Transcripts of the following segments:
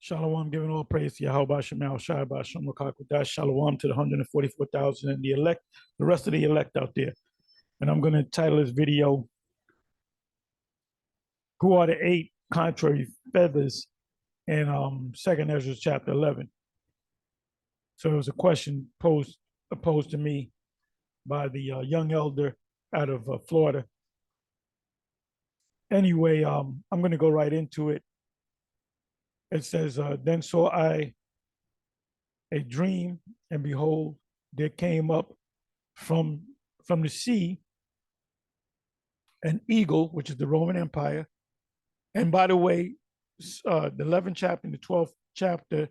Shalom, giving all praise to Yahweh Shemal Shai Basham Rakakudash. Shalom to the 144,000 and the elect, the rest of the elect out there. And I'm going to title this video, Who Are the Eight Contrary Feathers in Second Ezra chapter 11. So it was a question posed to me by the young elder out of Florida. Anyway, I'm going to go right into it. It says, then saw I a dream, and behold, there came up from the sea an eagle, which is the Roman Empire. And by the way, the 11th chapter and the 12th chapter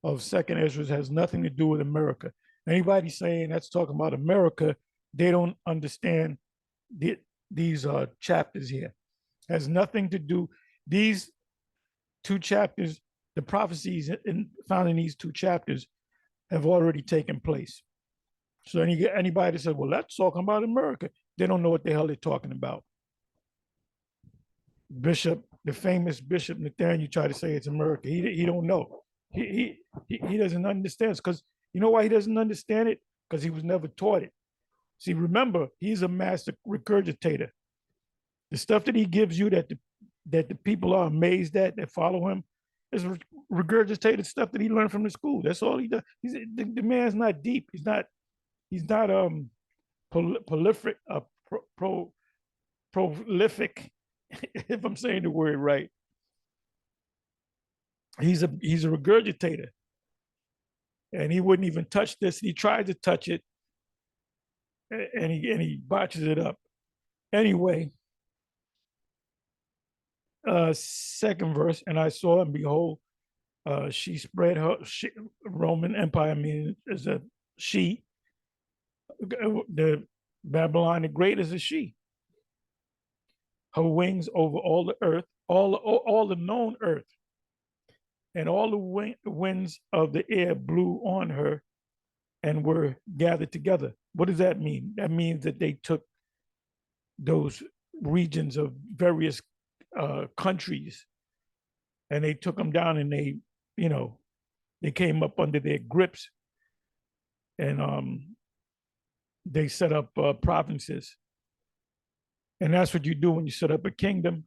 of Second Ezra has nothing to do with America. Anybody saying that's talking about America, they don't understand these chapters here. Has nothing to do. These two chapters, the prophecies found in these two chapters have already taken place. So anybody that says, well, that's talking about America, they don't know what the hell they're talking about. The famous Bishop Nathaniel tried to say it's America. He don't know. He doesn't understand. Because you know why he doesn't understand it? Because he was never taught it. See, remember, he's a master regurgitator. The stuff that he gives you that the people are amazed at, that follow him, is regurgitated stuff that he learned from the school. That's all he does. The man's not deep. He's not prolific, prolific, if I'm saying the word right. He's a regurgitator. And he wouldn't even touch this. He tried to touch it, and he botches it up. Anyway, second verse, and I saw, and behold, she spread her Roman Empire, I mean, is a she. The Babylon the Great is a she. Her wings over all the earth, all the known earth, and all the winds of the air blew on her and were gathered together. What does that mean? That means that they took those regions of various countries and they took them down, and they came up under their grips, and they set up provinces. And that's what you do when you set up a kingdom.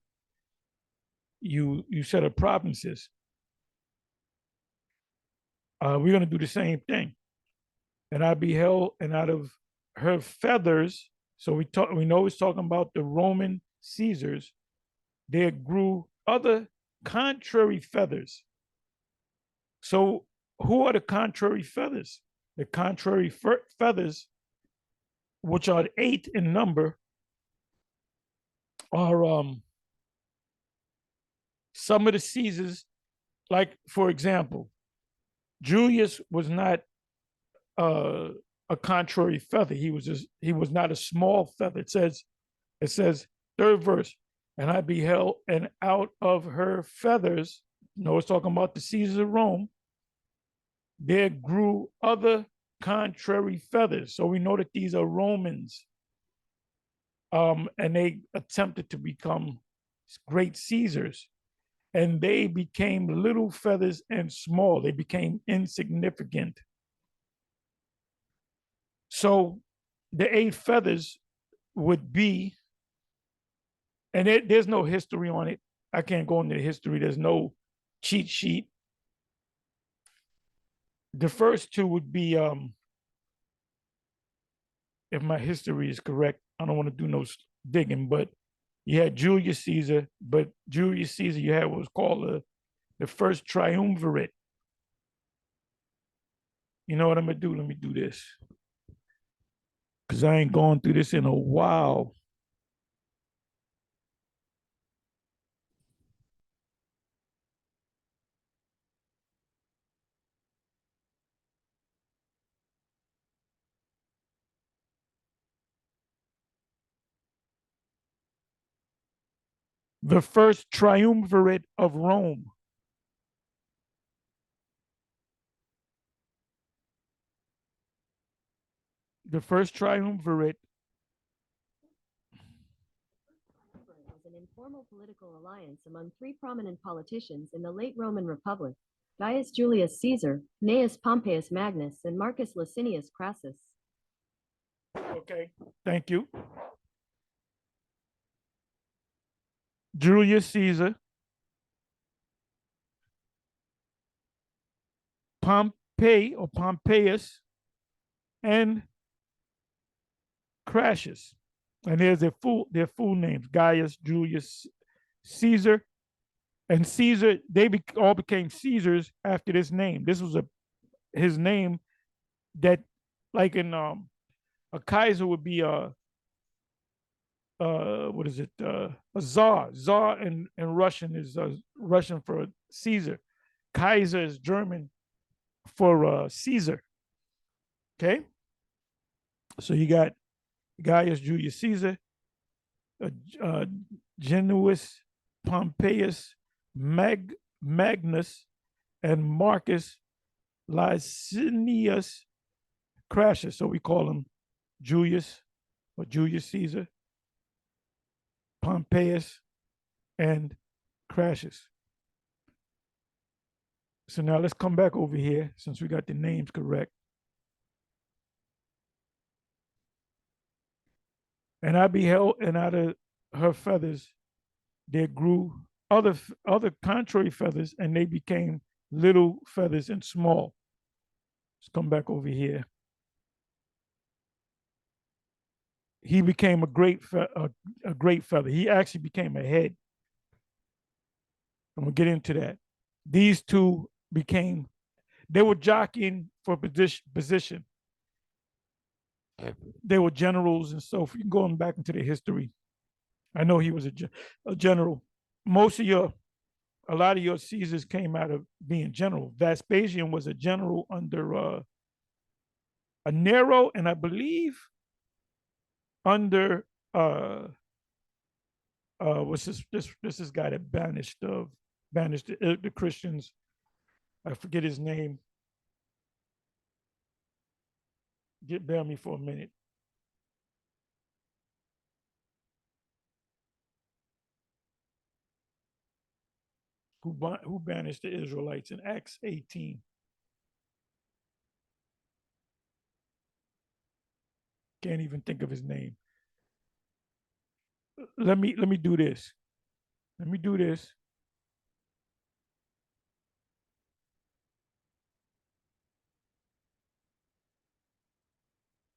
You set up provinces. We're going to do the same thing. And I beheld, and out of her feathers, so we know it's talking about the Roman Caesars, there grew other contrary feathers. So who are the contrary feathers? The contrary feathers, which are 8 in number, are some of the Caesars. Like, for example, Julius was not a contrary feather. He was not a small feather. It says, third verse, and I beheld, and out of her feathers, it's talking about the Caesars of Rome, there grew other contrary feathers. So we know that these are Romans. And they attempted to become great Caesars. And they became little feathers and small. They became insignificant. So the 8 feathers would be, and there's no history on it. I can't go into the history. There's no cheat sheet. The first 2 would be, if my history is correct, I don't want to do no digging, but you had Julius Caesar, but Julius Caesar, you had what was called the first triumvirate. You know what I'm going to do? Let me do this, because I ain't gone through this in a while. The first triumvirate of Rome. The first triumvirate was an informal political alliance among 3 prominent politicians in the late Roman Republic, Gaius Julius Caesar, Gnaeus Pompeius Magnus, and Marcus Licinius Crassus. Okay, thank you. Julius Caesar, Pompey or Pompeius, and Crassus. And there's their full names: Gaius, Julius, Caesar, and Caesar. They all became Caesars after this name. This was his name that, like in a Kaiser would be what is it? A czar. Czar in Russian is Russian for Caesar. Kaiser is German for Caesar. Okay, so you got Gaius Julius Caesar, uh, uh, Genuus Pompeius Magnus, and Marcus Licinius Crassus. So we call him Julius or Julius Caesar, Pompeius, and Crassus. So now let's come back over here since we got the names correct. And I beheld, and out of her feathers there grew other contrary feathers, and they became little feathers and small. Let's come back over here. He became a great feather. He actually became a head. I'm gonna get into that. These two became, they were jockeying for position. They were generals and so forth. Going back into the history, I know he was a general. Most of a lot of your Caesars came out of being general. Vespasian was a general under a Nero, and I believe under what's this guy that banished the Christians. I forget his name. Bear me for a minute. Who banished the Israelites in Acts 18? Can't even think of his name. Let me do this. Let me do this.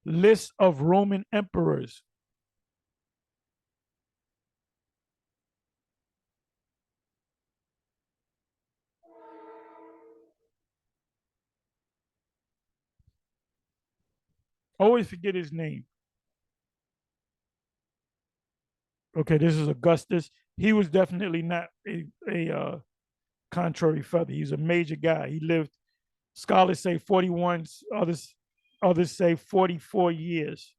List of Roman emperors. Always forget his name. Okay, this is Augustus. He was definitely not a contrary feather. He's a major guy. He lived, scholars say 41, others say 44 years.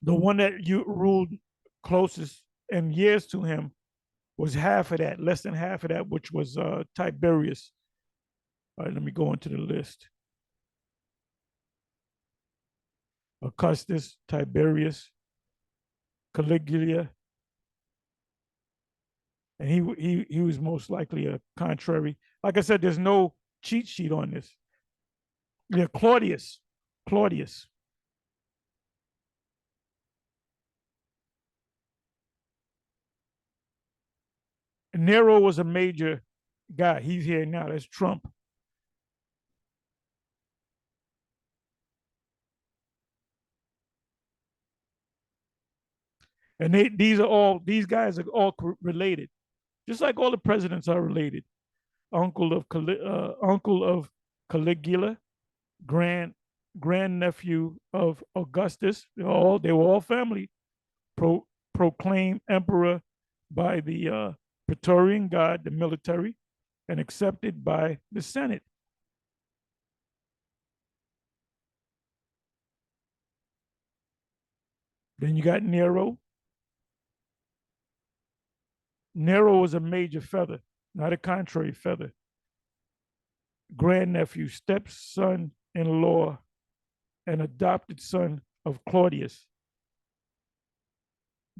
The one that you ruled closest in years to him was half of that, less than half of that, which was Tiberius. All right, let me go into the list. Augustus, Tiberius, Caligula, and he was most likely a contrary. Like I said, there's no cheat sheet on this. Yeah, Claudius. Nero was a major guy. He's here now. That's Trump. And these guys are all related, just like all the presidents are related. Uncle of Caligula, grand grandnephew of Augustus. They were all family. Proclaimed emperor by the Praetorian Guard, the military, and accepted by the Senate. Then you got Nero. Nero was a major feather, not a contrary feather. Grandnephew, stepson in law, and adopted son of Claudius.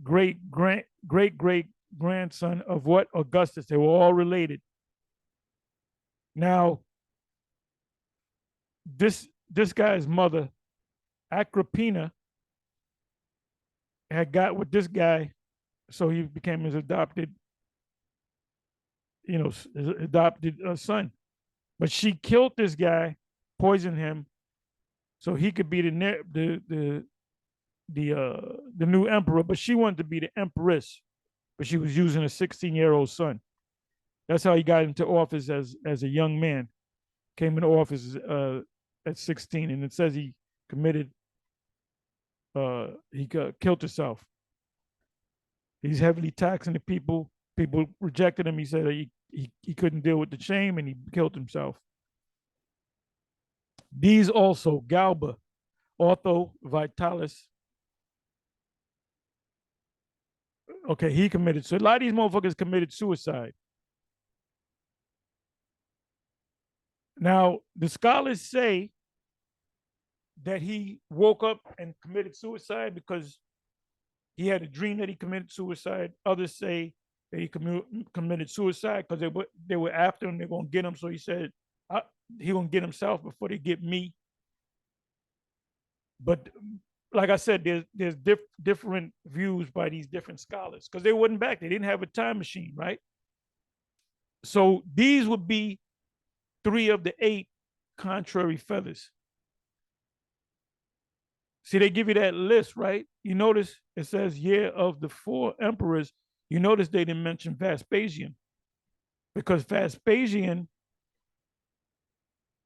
Great grandson of what? Augustus. They were all related. Now, this guy's mother, Agrippina, had got with this guy, so he became his adopted, his adopted son. But she killed this guy, poisoned him, so he could be the new emperor. But she wanted to be the empress, but she was using a 16-year-old son. That's how he got into office as a young man. Came into office at 16, and it says he committed. Killed himself. He's heavily taxing the people. People rejected him. He said he couldn't deal with the shame, and he killed himself. These also, Galba, Otho Vitalis. Okay, he committed. So a lot of these motherfuckers committed suicide. Now, the scholars say that he woke up and committed suicide because he had a dream that he committed suicide. Others say that he committed suicide because they were after him. They're gonna get him. So he said he gonna get himself before they get me. But like I said, there's different views by these different scholars because they wasn't back. They didn't have a time machine, right? So these would be 3 of the 8 contrary feathers. See, they give you that list, right? You notice it says year of the 4 emperors. You notice they didn't mention Vespasian because Vespasian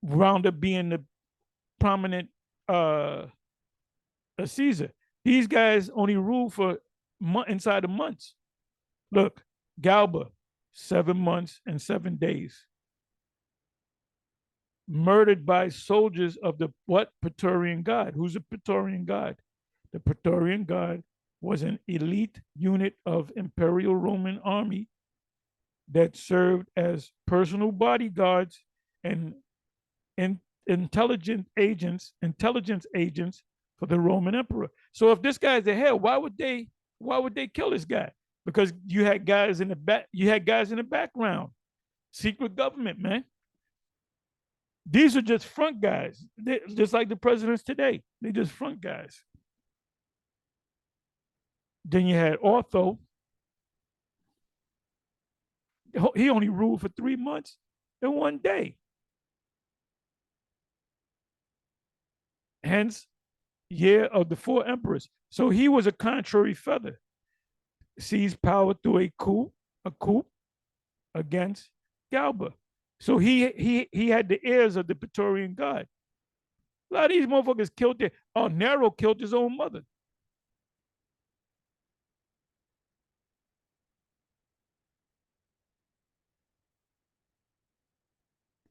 wound up being the prominent Caesar. These guys only ruled for inside of months. Look, Galba, 7 months and 7 days. Murdered by soldiers of the what? Praetorian Guard. Who's a Praetorian Guard? The Praetorian Guard was an elite unit of Imperial Roman army that served as personal bodyguards and intelligence agents for the Roman emperor. So if this guy's the head, why would they kill this guy? Because you had guys in the background. Secret government, man. These are just front guys, just like the presidents today. They just front guys. Then you had Otho. He only ruled for 3 months and 1 day. Hence, year of the 4 emperors. So he was a contrary feather. Seized power through a coup against Galba. So he had the heirs of the Praetorian Guard. A lot of these motherfuckers killed their. Oh, Nero killed his own mother.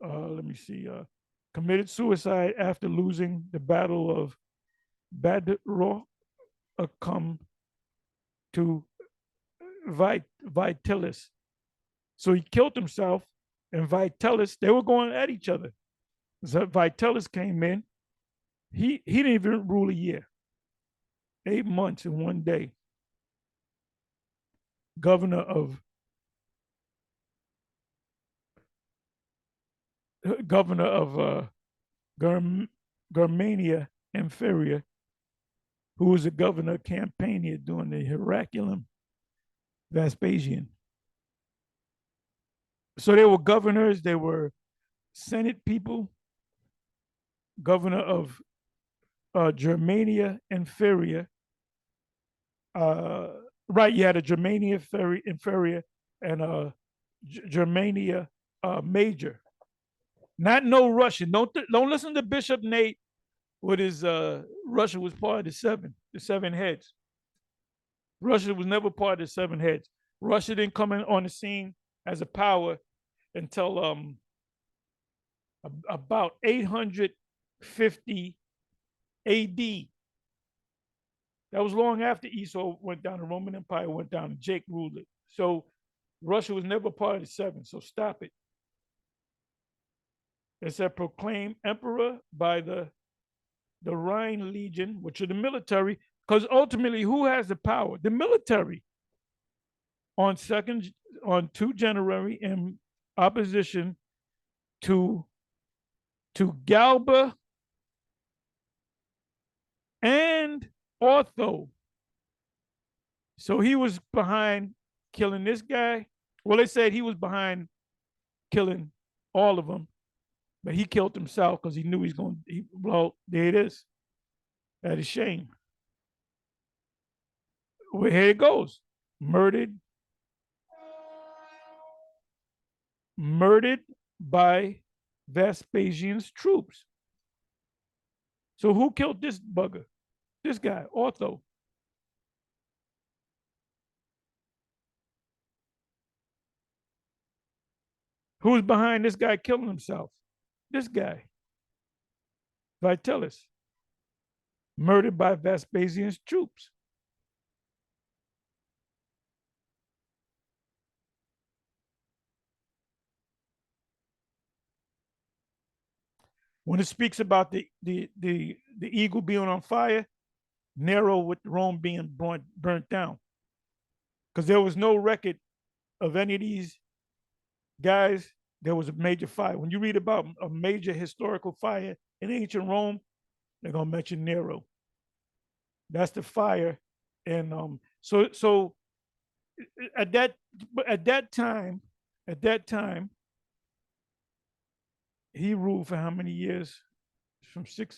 Let me see. Committed suicide after losing the Battle of Badro, come to Vitalis. So he killed himself, and Vitalis, they were going at each other. So Vitalis came in. He didn't even rule a year. 8 months and 1 day. Governor of Germania Inferior, who was the governor of Campania during the Herculum Vespasian. So they were governors, they were Senate people, governor of Germania Inferior. Right, you had a Germania Inferior and a Germania Major. Not no Russian. Don't listen to Bishop Nate with his Russia was part of the 7 heads. Russia was never part of the 7 heads. Russia didn't come in on the scene as a power until about 850 AD. That was long after Esau went down, the Roman Empire went down, and Jake ruled it. So Russia was never part of the 7, so stop it. It said proclaimed emperor by the Rhine Legion, which are the military, because ultimately who has the power? The military. On 2 January in opposition to Galba and Otho. So he was behind killing this guy. Well, they said he was behind killing all of them, but he killed himself because he knew he's going to. Well, there it is. That is shame. Well, here it goes. Murdered by Vespasian's troops. So who killed this bugger? This guy, Otho. Who's behind this guy killing himself? This guy, Vitellius, murdered by Vespasian's troops. When it speaks about the eagle being on fire, Nero with Rome being burnt down, because there was no record of any of these guys. There was a major fire. When you read about a major historical fire in ancient Rome, they're gonna mention Nero. That's the fire, and so at that time, he ruled for how many years?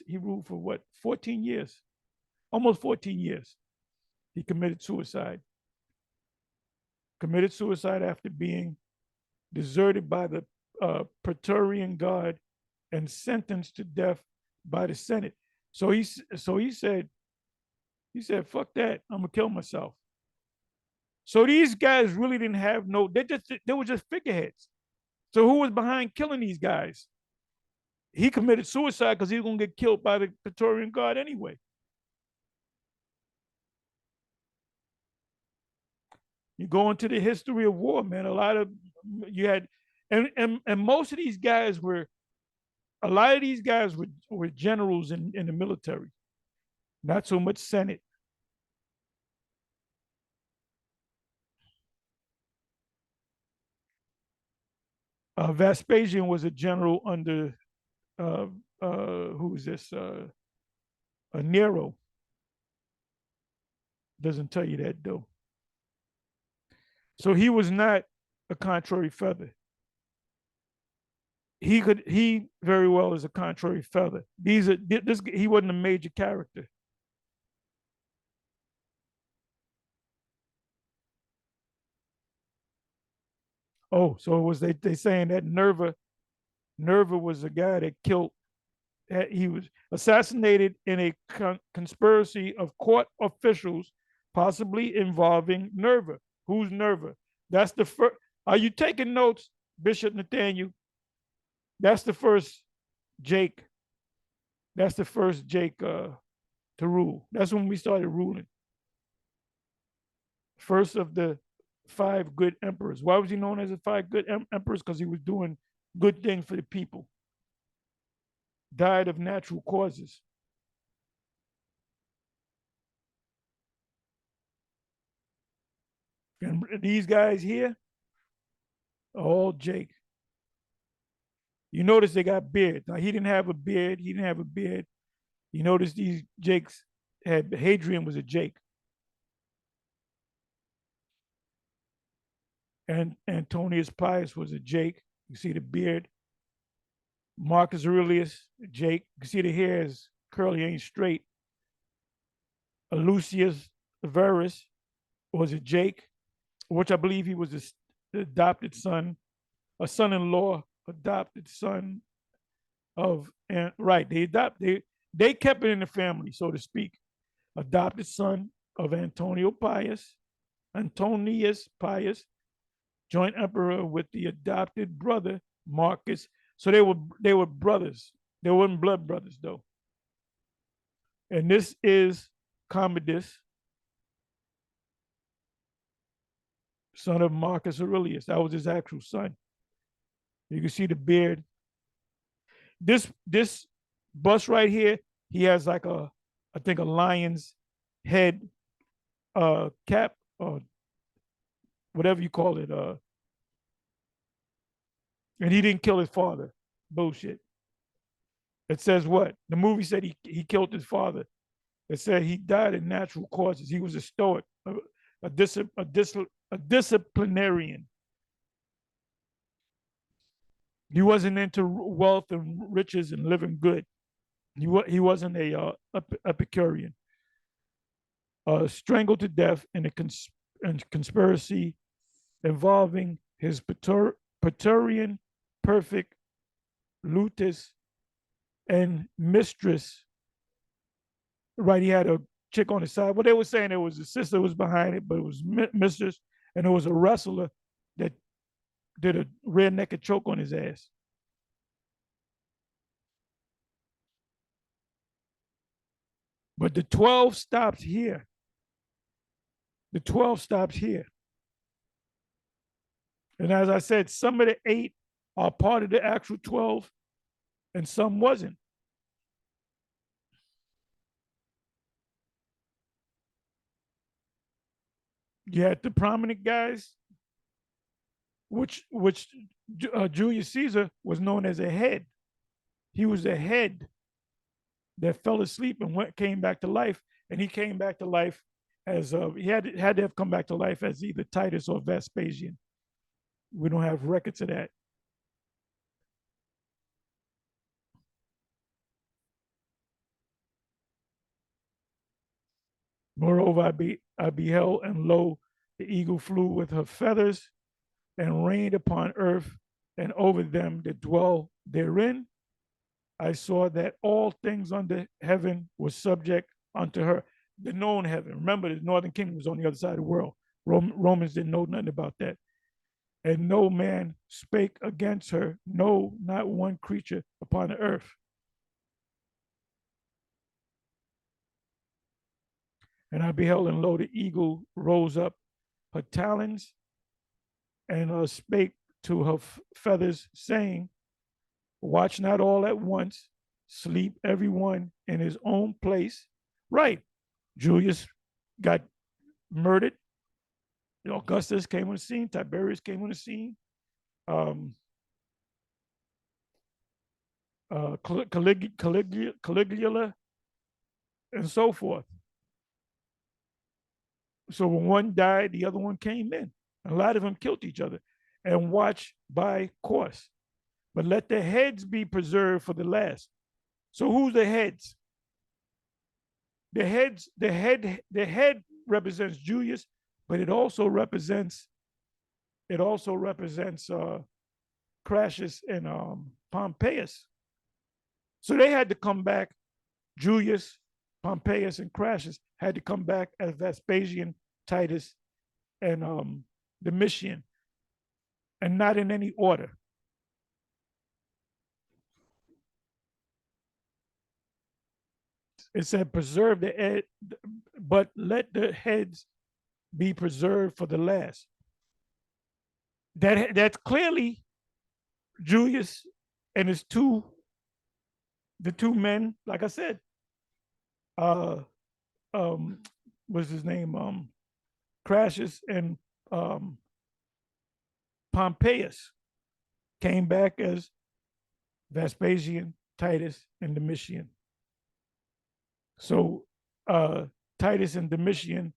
He ruled for what? 14 years, almost 14 years. He committed suicide. Committed suicide after being deserted by the Praetorian Guard and sentenced to death by the Senate. So he said, "Fuck that! I'm gonna kill myself." So these guys really didn't have no. They were just figureheads. So who was behind killing these guys? He committed suicide because he was gonna get killed by the Praetorian Guard anyway. You go into the history of war, man. A lot of you had, and most of these guys were, a lot of these guys were generals in the military, not so much Senate. Vespasian was a general under who is this? Nero. Doesn't tell you that though. So he was not a contrary feather. He very well is a contrary feather. He wasn't a major character. Oh, so it was they saying that Nerva was a guy that killed. He was assassinated in a conspiracy of court officials, possibly involving Nerva. Who's Nerva? That's the first. Are you taking notes, Bishop Nathaniel? That's the first Jake. That's the first Jake to rule. That's when we started ruling. First of the five good emperors. Why was he known as the five good emperors? Because he was doing good things for the people. Died of natural causes. And these guys here are all Jake. You notice they got beard. Now he didn't have a beard. He didn't have a beard. You notice these Jakes had Hadrian was a Jake. And Antonius Pius was a Jake. You see the beard. Marcus Aurelius, Jake. You see the hair is curly, ain't straight. Lucius Verus was a Jake, which I believe he was the adopted son, a son-in-law, adopted son of, and right, they kept it in the family, so to speak. Adopted son of Antonius Pius, joint emperor with the adopted brother Marcus. So they were brothers. They weren't blood brothers though. And this is Commodus, son of Marcus Aurelius. That was his actual son. You can see the beard. This bust right here, he has like I think a lion's head cap or whatever you call it. And he didn't kill his father. bullshit. It says what? The movie said he killed his father. It said he died in natural causes. He was a stoic, a disciplinarian. He wasn't into wealth and riches and living good. He wasn't a Epicurean. Strangled to death in a conspiracy involving his Praetorian perfect Lutus and mistress. Right, he had a chick on his side. Well, they were saying it was his sister was behind it, but it was mistress, and it was a wrestler that did a rear naked choke on his ass. But the 12 stops here. The 12 stops here. And as I said, some of the 8 are part of the actual 12 and some wasn't. You had the prominent guys, which Julius Caesar was known as a head. He was a head that fell asleep and came back to life, and he came back to life as he had to have come back to life as either Titus or Vespasian. We don't have records of that. Moreover, I beheld, and lo, the eagle flew with her feathers and reigned upon earth and over them that dwell therein. I saw that all things under heaven were subject unto her. The known heaven. Remember, the northern kingdom was on the other side of the world. Romans didn't know nothing about that. And no man spake against her, no, not one creature upon the earth. And I beheld, and lo, the eagle rose up her talons and spake to her feathers, saying, watch not all at once, sleep everyone in his own place. Right. Julius got murdered. Augustus came on the scene. Tiberius came on the scene. Caligula, and so forth. So when one died, the other one came in. A lot of them killed each other. And watch by course. But let the heads be preserved for the last. So who's the heads? The head represents Julius, but it also represents Crassus and Pompeius. So they had to come back. Julius, Pompeius, and Crassus had to come back as Vespasian, Titus, and Domitian, and not in any order. It said, preserve the head, but let the heads be preserved for the last. That's clearly Julius and the two men, like I said, what's his name? Crassus and Pompeius came back as Vespasian, Titus, and Domitian. So Titus and Domitian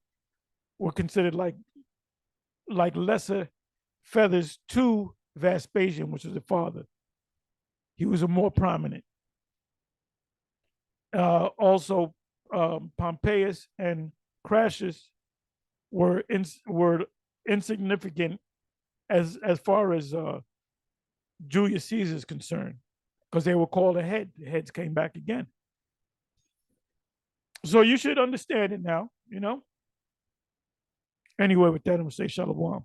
were considered like lesser feathers to Vespasian, which is the father. He was a more prominent. Also, Pompeius and Crassus were insignificant as far as Julius Caesar is concerned, because they were called a head. The heads came back again. So you should understand it now, Anyway, with that, I'm going to say shalom.